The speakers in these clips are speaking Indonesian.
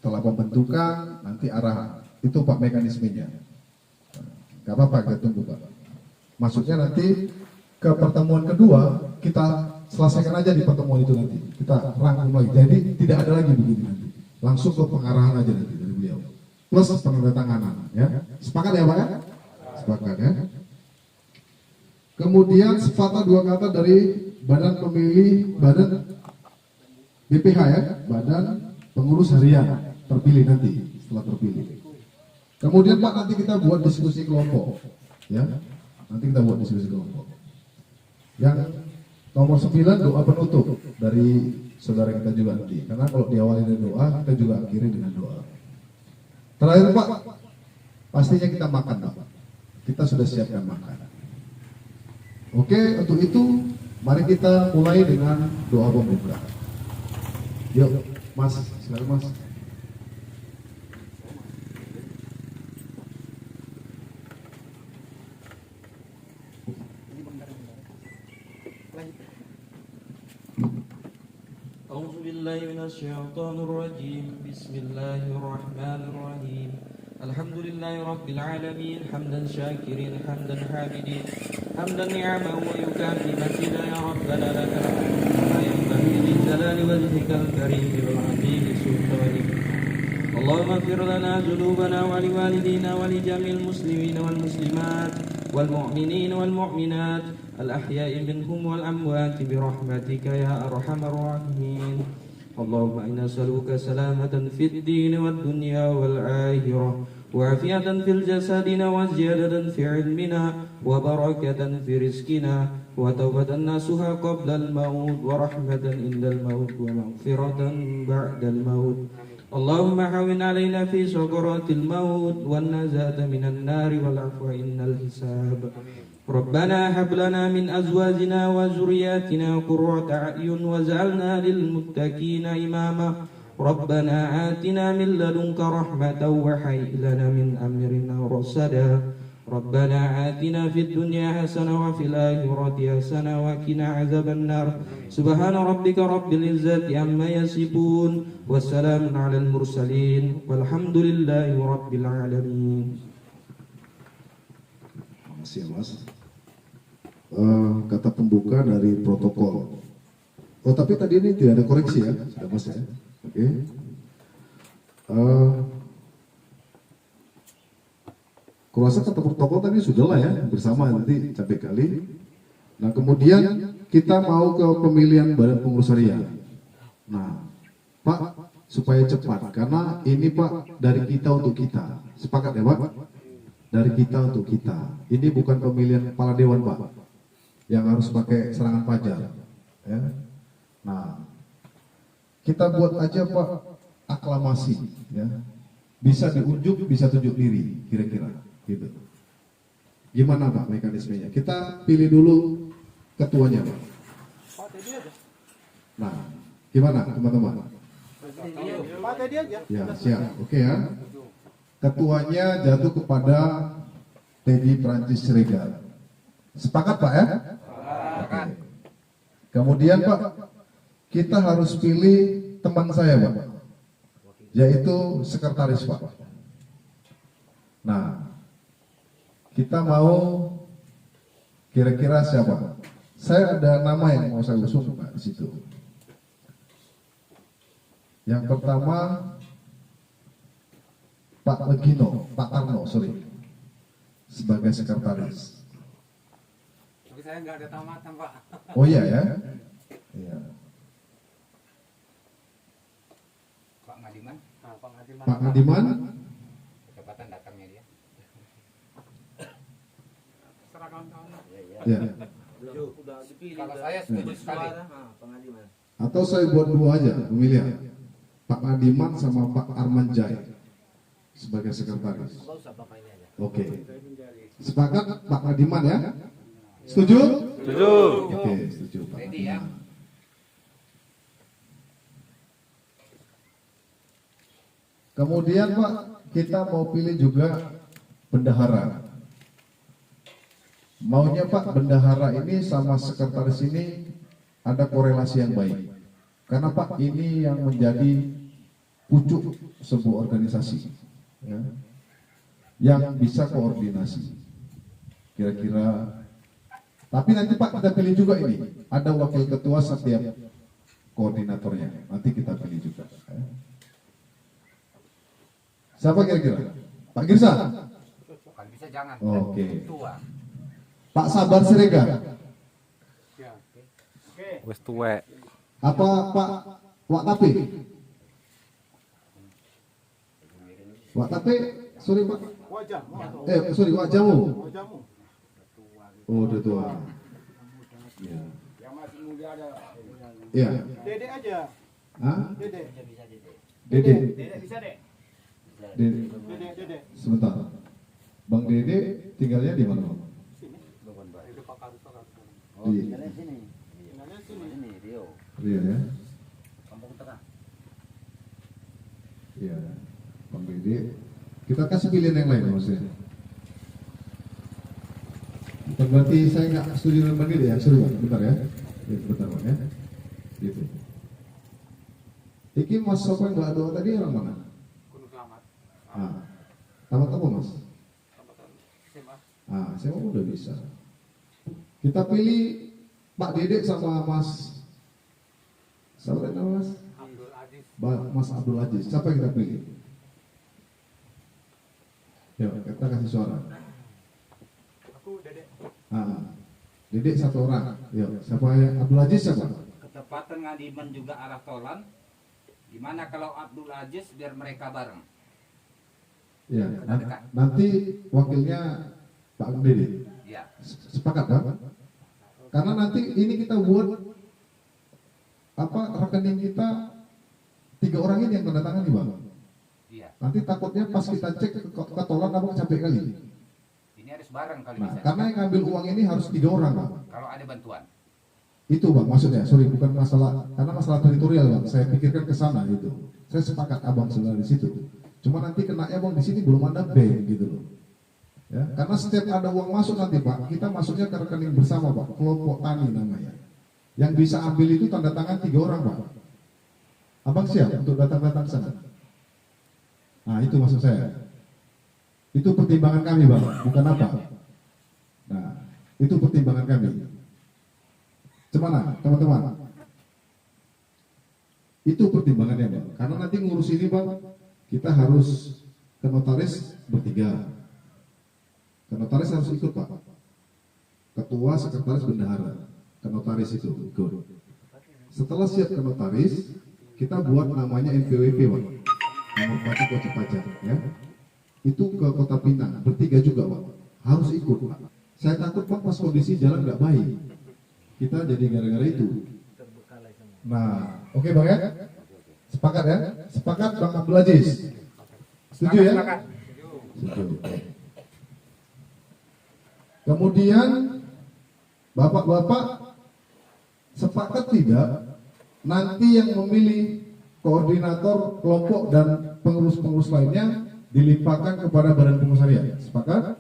setelah pembentukan nanti arahan. Itu Pak mekanismenya. Gak apa-apa, kita tunggu Pak. Maksudnya nanti ke pertemuan kedua kita selesaikan aja di pertemuan itu nanti. Kita rangkum lagi. Jadi tidak ada lagi begini nanti. Langsung ke pengarahan aja nanti dari beliau. Plus penandatanganan, ya. Sepakat ya Pak ya? Sepakat ya. Kemudian sepatah dua kata dari Badan Pemilih, Badan BPH ya, Badan Pengurus Harian terpilih nanti setelah terpilih. Kemudian Pak nanti kita buat diskusi kelompok, ya. Nanti kita buat diskusi kelompok. Yang nomor 9 doa penutup dari saudara kita juga nanti. Karena kalau diawali dari doa, kita juga akhiri dengan doa. Terakhir Pak, pastinya kita makan Pak. Kita sudah siapkan makan. Oke, untuk itu mari kita mulai dengan doa pembuka. Yuk, Mas, silakan Mas. أعوذ بالله من الشيطان الرجيم بسم الله الرحمن الرحيم الحمد لله رب العالمين حمدا شاكرين حمدا حامدين حمدا نعما ويكافي مزيدا يا ربنا لك الحمد كما ينبغي لجلال وجهك الكريم والعظيم سلطانك اللهم اغفر لنا ذنوبنا ولوالدينا ولجميع المسلمين والمسلمات والمؤمنين والمؤمنات الأحياء منهم والأموات برحمتك يا أرحم الراحمين اللهم إنا نسألك سلامة في الدين والدنيا والآخرة وعافية في الجسد وزيادة في علمنا وبركة في رزقنا وتوبة نصوحا قبل الموت ورحمة عند الموت ومغفرة بعد الموت اللهم هون علينا في سكرات الموت والنجاة من النار والعفو عند الحساب ربنا هب لنا من أزواجنا وذرياتنا قرة أعين واجعلنا للمتقين إماما ربنا آتنا من لدنك رحمة وهيئ لنا من أمرنا رشدا ربنا آتنا في الدنيا حسنة وفي الآخرة حسنة وقنا عذاب النار سبحان ربك رب العزة عما يصفون والسلام على المرسلين والحمد لله رب العالمين. Makasih ya Mas. Kata pembuka dari protokol. Oh tapi tadi ini tidak ada koreksi ya, sudah Mas ya. Oke. Kurasa kata protokol tadi sudah lah ya, bersama nanti capek kali. Nah kemudian kita mau ke pemilihan Badan Pengurus Harian. Nah Pak, supaya cepat, karena ini Pak dari kita untuk kita. Sepakat ya Pak? Dari kita untuk kita. Ini bukan pemilihan kepala dewan Pak, yang harus pakai serangan fajar. Ya. Nah, kita buat aja Pak aklamasi, ya. Bisa diunjuk, bisa tunjuk diri, kira-kira, gitu. Gimana Pak mekanismenya? Kita pilih dulu ketuanya Pak. Nah, gimana teman-teman? Pak tadi aja. Ya, siap. Oke ya. Ketuanya jatuh kepada Teddy Prancis Siregar. Sepakat Pak ya? Sepakat. Kemudian Pak, kita harus pilih teman saya Pak, yaitu sekretaris Pak. Nah, kita mau kira-kira siapa? Saya ada nama yang mau saya usung Pak di situ. Yang pertama Pak Legino, Pak Tarno, sorry, sebagai sekretaris. Tapi saya nggak ada tamatan Pak. Oh iya ya? Iya. Pak Ngadiman. Pak Ngadiman. Pak Ngadiman. Kecepatan datangnya dia. Seragam tahun. Ya. Udah dipilih. Kalau saya setuju sekali. Pengadilan. Atau saya buat dua aja pemilihan. Pak Ngadiman sama Pak Arman Jai sebagai sekretaris. Oke. Sepakat Pak Ngadiman ya? Setuju? Setuju. Oke, setuju Pak Ready ya? Ngadiman. Kemudian Pak, kita mau pilih juga bendahara. Maunya Pak, bendahara ini sama sekretaris ini ada korelasi yang baik. Karena Pak, ini yang menjadi pucuk sebuah organisasi, ya, yang bisa koordinasi. Kira-kira, tapi nanti Pak kita pilih juga ini, ada wakil ketua setiap koordinatornya, nanti kita pilih juga. Ya. Siapa kira-kira? Pak Girsa? Kalau bisa jangan. Oke. Tua. Pak Sabar Siregar? Wis tuwek. Apa Pak Wak Tapi? Wak Tapi, sorry Pak. Sorry, Wak Jamu. Oh, udah tua. Iya. Yang masih muda ada. Iya. Dede aja. Hah? Dede. Dede. Dede bisa deh. Dede. Dede. Sebentar. Bang Dede tinggalnya di mana, Bang? Oh, Di tinggalnya sini. Tinggalnya sini. Sini, Rio. Iya ya. Kampung Tengah. Iya. Bang Dede. Kita kasih pilihan yang lain, Mas ya. Bukan berarti saya nggak setuju dengan Bang Dede ya. Sorry Bang, bentar ya. Ya, bentar Bang ya. Gitu. Iki Mas Sopo yang nggak doa tadi orang mana? Gunung Selamat. Tamat apa Mas? Tambatan SMA. Saya udah bisa. Kita pilih Pak Dede sama Mas. Siapa nama Mas? Abdul Aziz. Mas Abdul Aziz. Siapa yang kita pilih? Ya, kita kasih suara. Aku Dede. Dede satu orang. Ya, siapa yang Abdul Aziz siapa? Ketepatan Ngadiman juga arah Tolan. Gimana kalau Abdul Aziz biar mereka bareng? Ya, nanti wakilnya Pak Dede. Iya. Sepakat kan? Karena nanti ini kita buat rekening kita 3 orang ini yang tanda tangan nih Bang. Iya. Nanti takutnya pas kita cek ke tolan abang capek kali. Ini harus bareng kalau Nah, bisa. karena yang ngambil uang ini harus 3 orang Bang. Kalau ada bantuan. Itu Bang maksudnya, sorry bukan masalah, karena masalah teritorial Bang. Saya pikirkan ke sana gitu. Saya sepakat abang sebenarnya di situ. Cuma nanti kenanya Bang di sini belum ada bank gitu loh. Ya, karena setiap ada uang masuk nanti Pak, kita masuknya ke rekening bersama Pak, kelompok tani namanya. Yang bisa ambil itu tanda tangan 3 orang Pak. Abang siap untuk datang-datang sana? Nah itu maksud saya. Itu pertimbangan kami Bang, bukan apa. Nah itu pertimbangan kami. Gimana teman-teman? Itu pertimbangannya Bang. Karena nanti ngurus ini Bang, kita harus ke notaris bertiga. Ke notaris harus ikut Pak. Ketua, sekretaris, bendahara. Ke notaris itu ikut. Setelah siap ke notaris, kita buat namanya NPWP Pak. Nomor pajak wajib pajak ya. Itu ke Kota Pinang, bertiga juga Pak. Harus ikut Pak. Saya takut Pak pas kondisi jalan nggak baik. Kita jadi gara-gara itu. Nah, oke Bang ya? Sepakat ya? Sepakat Bang Abdul Aziz? Setuju ya? Setuju. Kemudian Bapak-bapak sepakat tidak nanti yang memilih koordinator kelompok dan pengurus-pengurus lainnya dilimpahkan kepada Badan Pengurus Harian. Sepakat?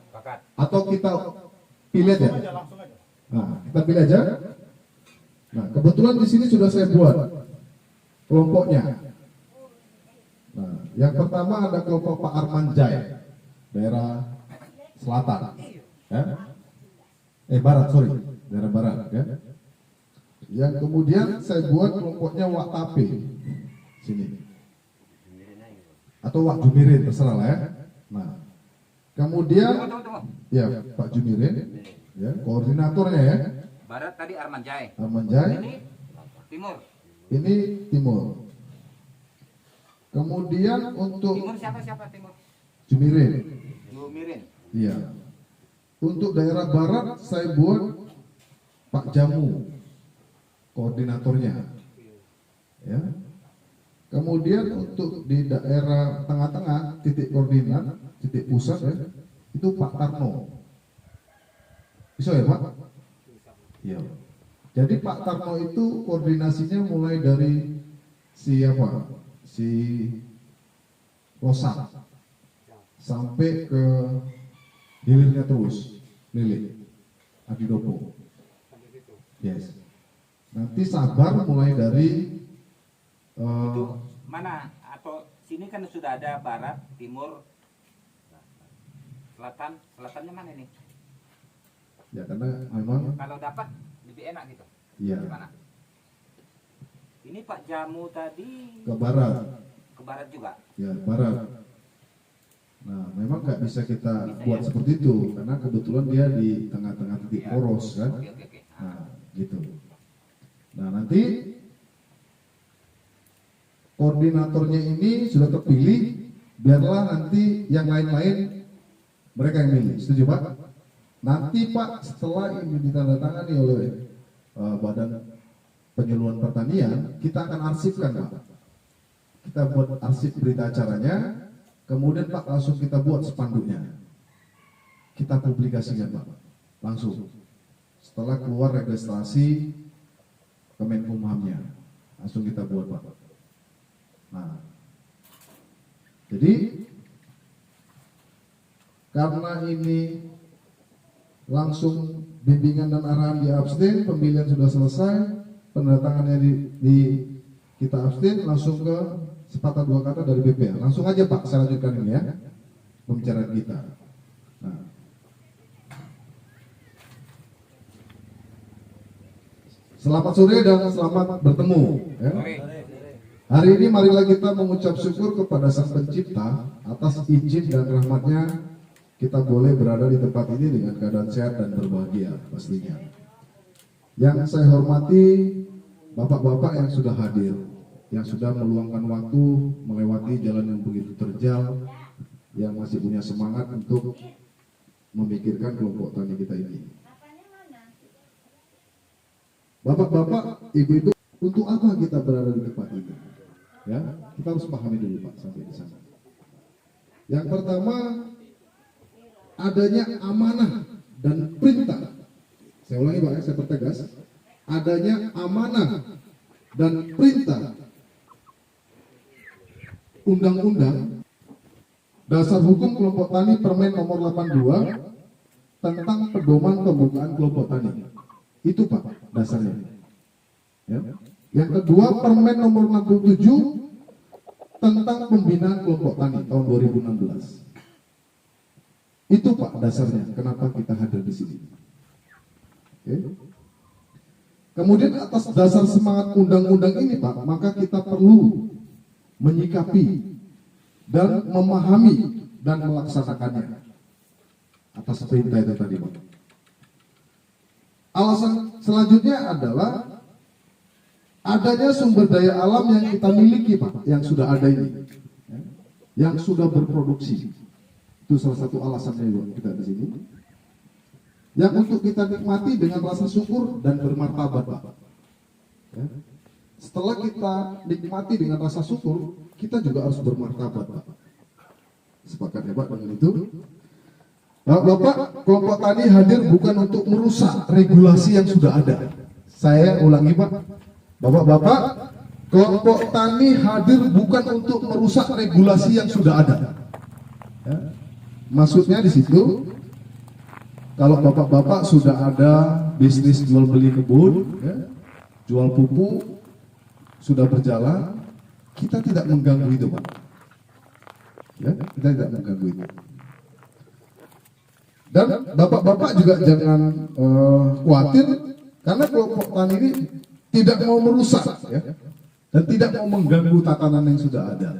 Sepakat. Atau kita pilih aja? Langsung aja. Nah, kita pilih aja. Nah, kebetulan di sini sudah saya buat kelompoknya. Nah, yang pertama ada kelompok Pak Arman Jai, daerah selatan, ya. Barat, sorry, daerah barat, ya. Yang kemudian saya buat kelompoknya Wak Tape, sini, atau Wak Jumirin, terserah lah ya. Nah, kemudian, ya Pak Jumirin, ya, koordinatornya ya. Barat tadi Arman Jai. Arman Jai. Ini timur. Ini timur. Kemudian untuk Timur siapa timur? Jumirin. Jumirin. Iya. Untuk daerah barat saya buat Pak Jamu koordinatornya. Ya. Kemudian untuk di daerah tengah-tengah titik koordinat, titik pusat ya, itu Pak Tarno. Bisa ya Pak? Iya. Jadi Pak Tarno itu koordinasinya mulai dari siapa? Si Losak sampai ke hilirnya terus, Lili, Adidopo. Yes. Nanti Sabar mulai dari mana atau sini kan sudah ada barat, timur, selatan. Selatannya mana nih? Ya karena memang Kalau dapat lebih enak gitu. iya Gimana? Ini Pak Jamu tadi ke barat. ke barat juga. Ya, barat. Nah, memang nggak bisa kita buat seperti itu karena kebetulan dia di tengah-tengah titik poros kan. Oke. Nah, gitu. Nah, nanti koordinatornya ini sudah terpilih, biarlah nanti yang lain-lain mereka yang milih. Setuju Pak? Nanti Pak setelah ini ditandatangani oleh Badan Penyuluhan Pertanian, kita akan arsipkan Pak. Kita buat arsip berita acaranya, kemudian Pak langsung kita buat spanduknya. Kita publikasikan Pak, langsung. Setelah keluar registrasi Kemenkumhamnya, langsung kita buat Pak. Nah, jadi karena ini langsung bimbingan dan arahan di abstain, pemilihan sudah selesai, pendatangannya di kita abstain, langsung ke sepatah dua kata dari BPA. Langsung aja Pak, saya lanjutkan ini ya, pembicaraan kita. Nah, selamat sore dan selamat bertemu. Ya. Hari ini marilah kita mengucap syukur kepada Sang Pencipta atas izin dan rahmatnya kita boleh berada di tempat ini dengan keadaan sehat dan berbahagia pastinya. Yang saya hormati bapak-bapak yang sudah hadir, yang sudah meluangkan waktu melewati jalan yang begitu terjal, yang masih punya semangat untuk memikirkan kelompok tani kita ini. Bapak-bapak, ibu-ibu, untuk apa kita berada di tempat ini? Ya, kita harus pahami dulu Pak sampai di sana. Yang pertama, adanya amanah dan perintah. Saya ulangi Pak, saya pertegas. Adanya amanah dan perintah Undang-Undang Dasar Hukum Kelompok Tani Permen Nomor 82 tentang pedoman pembukaan kelompok tani. Itu Pak dasarnya. Ya. Yang kedua, Permen Nomor 67 tentang pembinaan kelompok tani tahun 2016. Itu Pak dasarnya. Kenapa kita hadir di sini? Oke. Kemudian atas dasar semangat undang-undang ini Pak, maka kita perlu menyikapi dan memahami dan melaksanakannya atas perintah itu tadi Pak. Alasan selanjutnya adalah adanya sumber daya alam yang kita miliki Pak, yang sudah ada ini, yang sudah berproduksi. Itu salah satu alasannya juga kita di sini. Yang untuk kita nikmati dengan rasa syukur dan bermartabat Pak. Ya. Setelah kita nikmati dengan rasa syukur, kita juga harus bermartabat Pak. Sepakat ya Pak dengan itu? Bapak, kelompok tani hadir bukan untuk merusak regulasi yang sudah ada. Saya ulangi Pak. Bapak-bapak, kelompok tani hadir bukan untuk merusak regulasi yang sudah ada. Ya. Maksudnya di situ, kalau bapak-bapak sudah ada bisnis jual beli kebun, ya, jual pupuk, sudah berjalan, kita tidak mengganggu itu Pak. Ya, kita tidak mengganggu itu. Dan bapak-bapak juga jangan khawatir, karena kelompok tani ini tidak mau merusak, ya, dan tidak mau mengganggu tatanan yang sudah ada.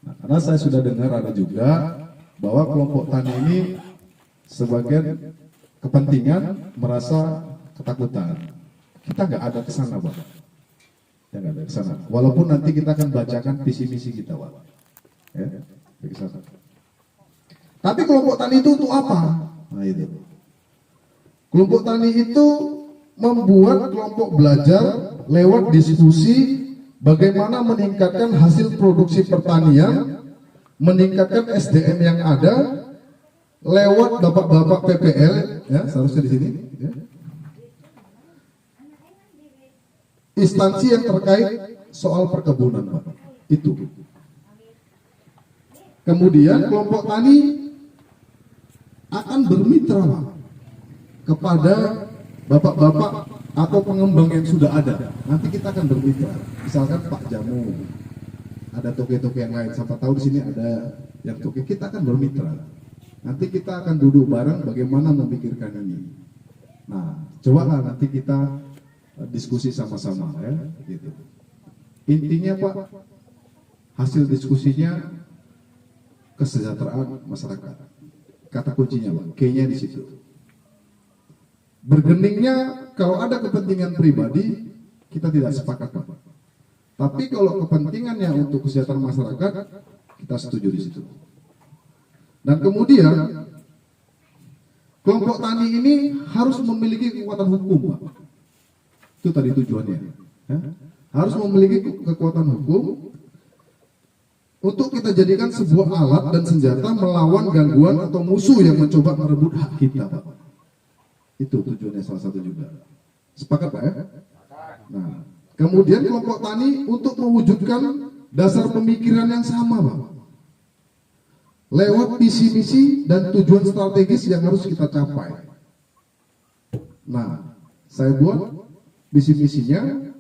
Nah, karena saya sudah dengar ada juga bahwa kelompok tani ini sebagian kepentingan merasa ketakutan. Kita nggak ada ke sana Pak. Ya, nggak ada ke sana. Walaupun nanti kita akan bacakan visi misi kita Pak. Ya, ke sana. Tapi kelompok tani itu untuk apa? Nah itu. Kelompok tani itu membuat kelompok belajar lewat diskusi bagaimana meningkatkan hasil produksi pertanian, meningkatkan SDM yang ada lewat bapak-bapak PPL, ya seharusnya di sini, ya. Instansi yang terkait soal perkebunan Pak. Itu. Kemudian kelompok tani akan bermitra Pak, kepada bapak-bapak atau pengembang yang sudah ada, nanti kita akan bermitra. Misalkan Pak Jamu, ada toke-toke yang lain, siapa tahu di sini ada yang toke, kita akan bermitra. Nanti kita akan duduk bareng bagaimana memikirkan ini. Nah, cobalah nanti kita diskusi sama-sama ya, gitu. Intinya Pak, hasil diskusinya kesejahteraan masyarakat. Kata kuncinya Pak, kayaknya di situ. Bergeningnya kalau ada kepentingan pribadi, kita tidak sepakat Pak. Tapi kalau kepentingannya untuk kesejahteraan masyarakat, kita setuju di situ. Dan kemudian kelompok tani ini harus memiliki kekuatan hukum Pak. Itu tadi tujuannya. Ya. Harus memiliki kekuatan hukum untuk kita jadikan sebuah alat dan senjata melawan gangguan atau musuh yang mencoba merebut hak kita Pak. Itu tujuannya salah satu juga. Sepakat Pak ya? Nah, kemudian kelompok tani untuk mewujudkan dasar pemikiran yang sama Pak. Lewat visi misi dan tujuan strategis yang harus kita capai. Nah, saya buat visi misinya.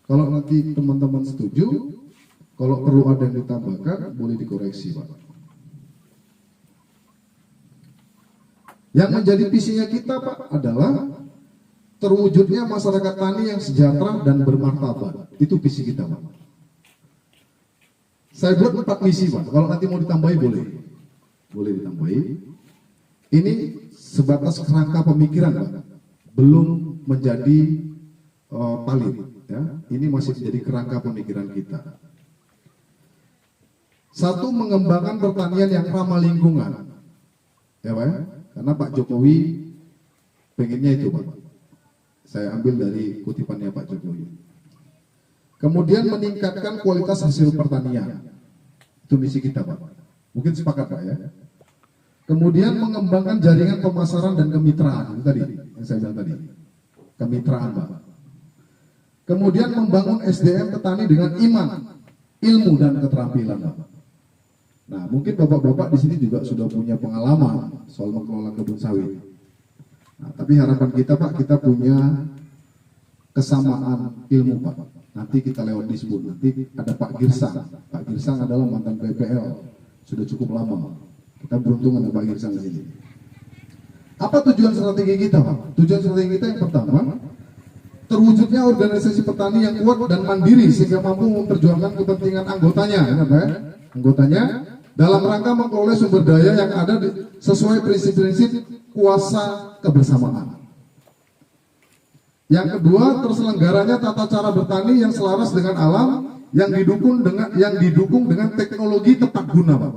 Kalau nanti teman-teman setuju, kalau perlu ada yang ditambahkan, boleh dikoreksi Pak. Yang menjadi visinya kita Pak adalah terwujudnya masyarakat tani yang sejahtera dan bermartabat. Itu visi kita Pak. Saya buat 4 misi Pak. Kalau nanti mau ditambahi boleh. Boleh ditambahi. Ini sebatas kerangka pemikiran Pak. Belum menjadi valid. Ya. Ini masih menjadi kerangka pemikiran kita. 1, mengembangkan pertanian yang ramah lingkungan. Ya Pak ya? Karena Pak Jokowi pengennya itu Pak. Saya ambil dari kutipannya Pak Jokowi. Kemudian meningkatkan kualitas hasil pertanian. Itu misi kita Pak. Mungkin sepakat Pak ya. Kemudian mengembangkan jaringan pemasaran dan kemitraan. Itu tadi yang saya bilang tadi. Kemitraan Pak. Kemudian membangun SDM petani dengan iman, ilmu dan keterampilan Pak. Nah, mungkin bapak-bapak di sini juga sudah punya pengalaman soal mengelola kebun sawit. Nah, tapi harapan kita Pak, kita punya kesamaan ilmu Pak. Nanti kita lewat disebut, nanti ada Pak Girsang. Pak Girsang adalah mantan BPL, sudah cukup lama. Kita beruntung ada Pak Girsang di sini. Apa tujuan strategi kita Pak? Tujuan strategi kita yang pertama, terwujudnya organisasi petani yang kuat dan mandiri sehingga mampu memperjuangkan kepentingan anggotanya, ya, Pak? Anggotanya dalam rangka memperoleh sumber daya yang ada sesuai prinsip-prinsip kuasa kebersamaan. Yang kedua, terselenggaranya tata cara bertani yang selaras dengan alam yang didukung dengan teknologi tepat guna, Pak.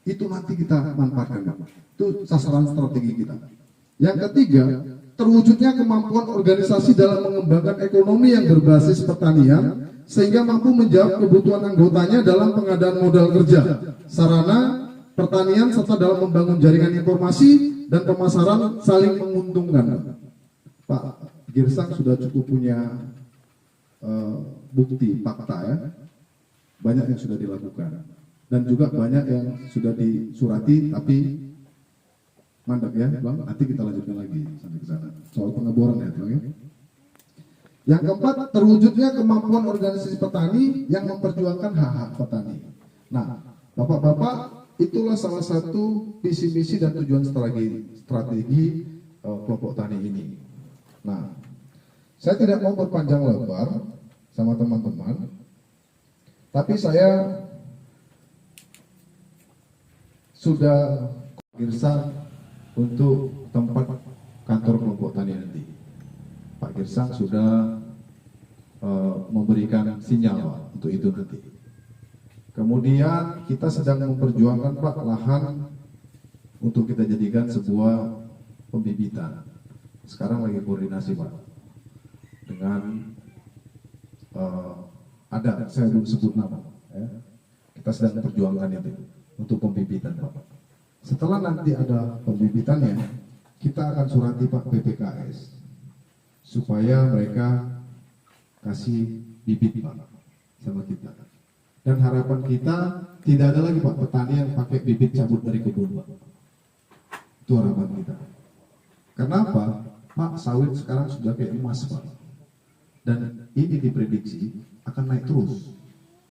Itu nanti kita manfaatkan, Pak. Itu sasaran strategi kita. Yang ketiga, terwujudnya kemampuan organisasi dalam mengembangkan ekonomi yang berbasis pertanian sehingga mampu menjawab kebutuhan anggotanya dalam pengadaan modal kerja, sarana pertanian serta dalam membangun jaringan informasi dan pemasaran saling menguntungkan. Pak Girsang sudah cukup punya bukti, fakta ya, banyak yang sudah dilakukan dan juga banyak yang sudah disurati tapi mandek ya, Bang. Nanti kita lanjutkan lagi sampai ke sana soal pengeboran ya, Bang. Yang keempat, terwujudnya kemampuan organisasi petani yang memperjuangkan hak-hak petani. Nah, Bapak-bapak, itulah salah satu visi misi dan tujuan strategi kelompok tani ini. Nah, saya tidak mau berpanjang lebar sama teman-teman, tapi saya sudah Girsang untuk tempat kantor kelompok tani nanti. Pak Girsang sudah memberikan sinyal untuk itu nanti. Kemudian kita sedang memperjuangkan Pak lahan untuk kita jadikan sebuah pembibitan. Sekarang lagi koordinasi Pak dengan ada, saya belum sebut nama ya. Kita sedang memperjuangkan itu untuk pembibitan Pak. Setelah nanti ada pembibitannya, kita akan surati Pak PPKS supaya mereka kasih bibit Pak sama kita. Dan harapan kita tidak ada lagi Pak petani yang pakai bibit cabut dari kebun Pak. Itu harapan kita. Kenapa? Pak, sawit sekarang sudah kayak emas Pak. Dan ini diprediksi akan naik terus